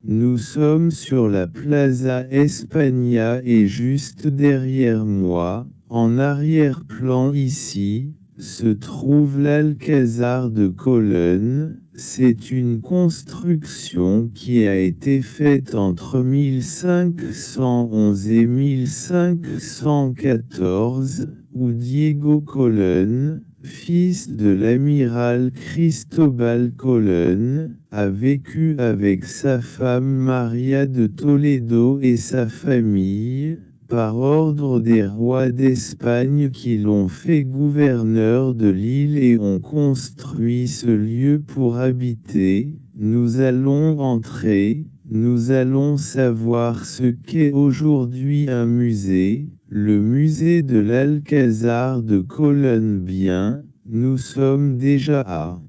Nous sommes sur la Plaza España et juste derrière moi, en arrière-plan ici, se trouve l'Alcázar de Colón. C'est une construction qui a été faite entre 1511 et 1514, où Diego Colón, fils de l'amiral Cristóbal Colón, a vécu avec sa femme Maria de Toledo et sa famille, par ordre des rois d'Espagne qui l'ont fait gouverneur de l'île et ont construit ce lieu pour habiter. Nous allons entrer, nous allons savoir ce qu'est aujourd'hui un musée, le musée de l'Alcázar de Colón. Bien, nous sommes déjà à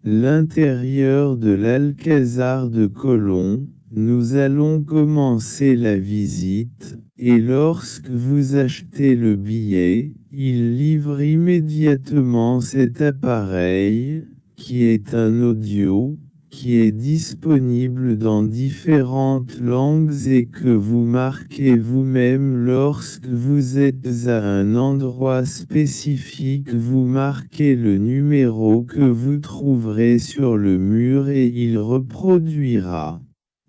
l'intérieur de l'Alcázar de Colón. Nous allons commencer la visite, et lorsque vous achetez le billet, il livre immédiatement cet appareil, qui est un audio, qui est disponible dans différentes langues et que vous marquez vous-même lorsque vous êtes à un endroit spécifique. Vous marquez le numéro que vous trouverez sur le mur et il reproduira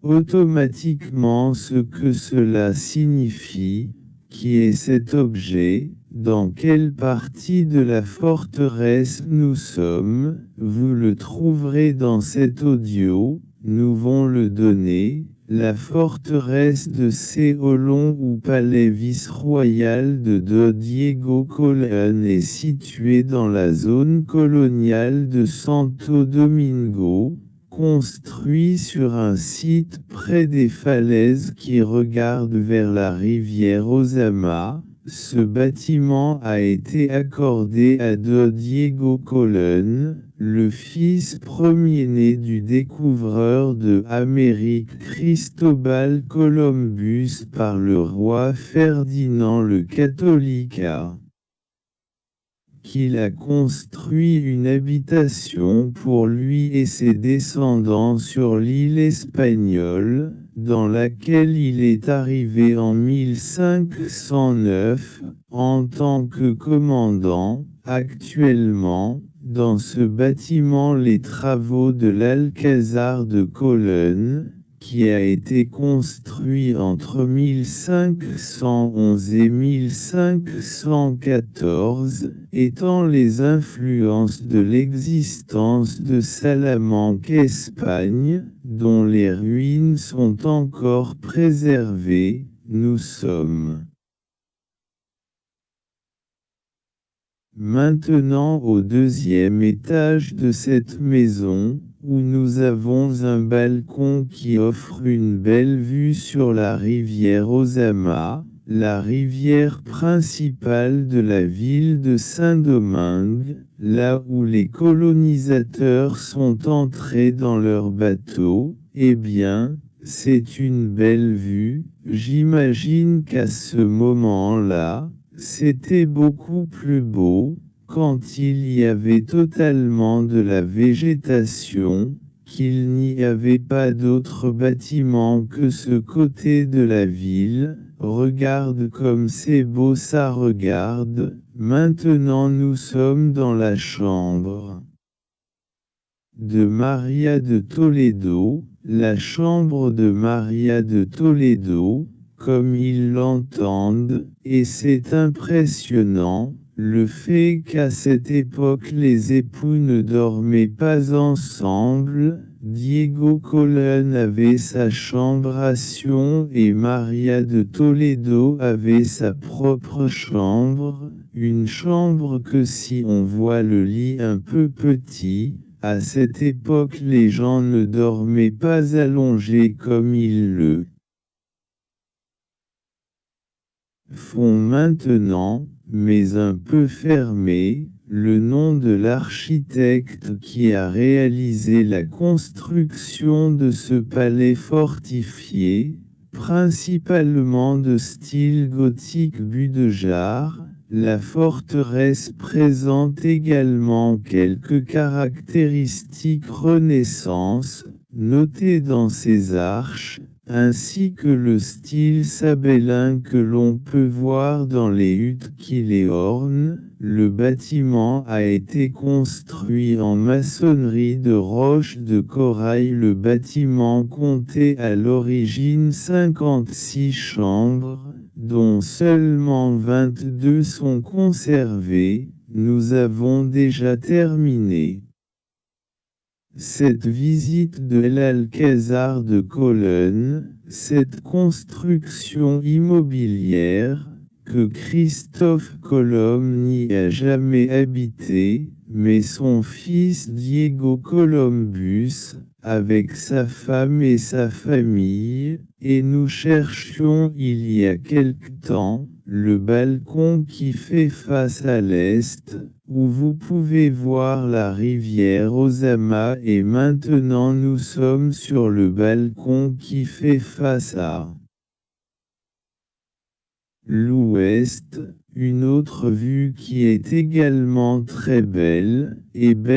automatiquement ce que cela signifie, qui est cet objet, dans quelle partie de la forteresse nous sommes. Vous le trouverez dans cet audio, nous vont le donner. La forteresse de Céolón ou palais vice-royal de Do Diego Colón est située dans la zone coloniale de Santo Domingo, construit sur un site près des falaises qui regardent vers la rivière Ozama. Ce bâtiment a été accordé à Do Diego Colón, le fils premier-né du découvreur de Amérique Cristóbal Columbus par le roi Ferdinand le Catholique, qu'il a construit une habitation pour lui et ses descendants sur l'île espagnole, dans laquelle il est arrivé en 1509, en tant que commandant. Actuellement, dans ce bâtiment, les travaux de l'Alcázar de Colón, qui a été construit entre 1511 et 1514, étant les influences de l'existence de Salamanque, Espagne, dont les ruines sont encore préservées. Nous sommes maintenant au deuxième étage de cette maison, où nous avons un balcon qui offre une belle vue sur la rivière Ozama, la rivière principale de la ville de Saint-Domingue, là où les colonisateurs sont entrés dans leurs bateaux. Eh bien, c'est une belle vue. J'imagine qu'à ce moment-là, c'était beaucoup plus beau, quand il y avait totalement de la végétation, qu'il n'y avait pas d'autres bâtiments que ce côté de la ville. Regarde comme c'est beau, ça, regarde. Maintenant nous sommes dans la chambre de Maria de Toledo, la chambre de Maria de Toledo, comme ils l'entendent, et c'est impressionnant, le fait qu'à cette époque les époux ne dormaient pas ensemble. Diego Colón avait sa chambre à Sion et Maria de Toledo avait sa propre chambre, une chambre que si on voit le lit un peu petit, à cette époque les gens ne dormaient pas allongés comme ils le font maintenant, mais un peu fermés. Le nom de l'architecte qui a réalisé la construction de ce palais fortifié, principalement de style gothique Budéjar. La forteresse présente également quelques caractéristiques Renaissance, noté dans ses arches, ainsi que le style sabellin que l'on peut voir dans les huttes qui les ornent. Le bâtiment a été construit en maçonnerie de roches de corail. Le bâtiment comptait à l'origine 56 chambres, dont seulement 22 sont conservées. Nous avons déjà terminé cette visite de l'Alcazar de Cologne, cette construction immobilière, que Christophe Colomb n'y a jamais habité, mais son fils Diego Columbus, avec sa femme et sa famille, et nous cherchions il y a quelque temps, le balcon qui fait face à l'est, où vous pouvez voir la rivière Ozama, et maintenant nous sommes sur le balcon qui fait face à l'ouest, une autre vue qui est également très belle, et belle.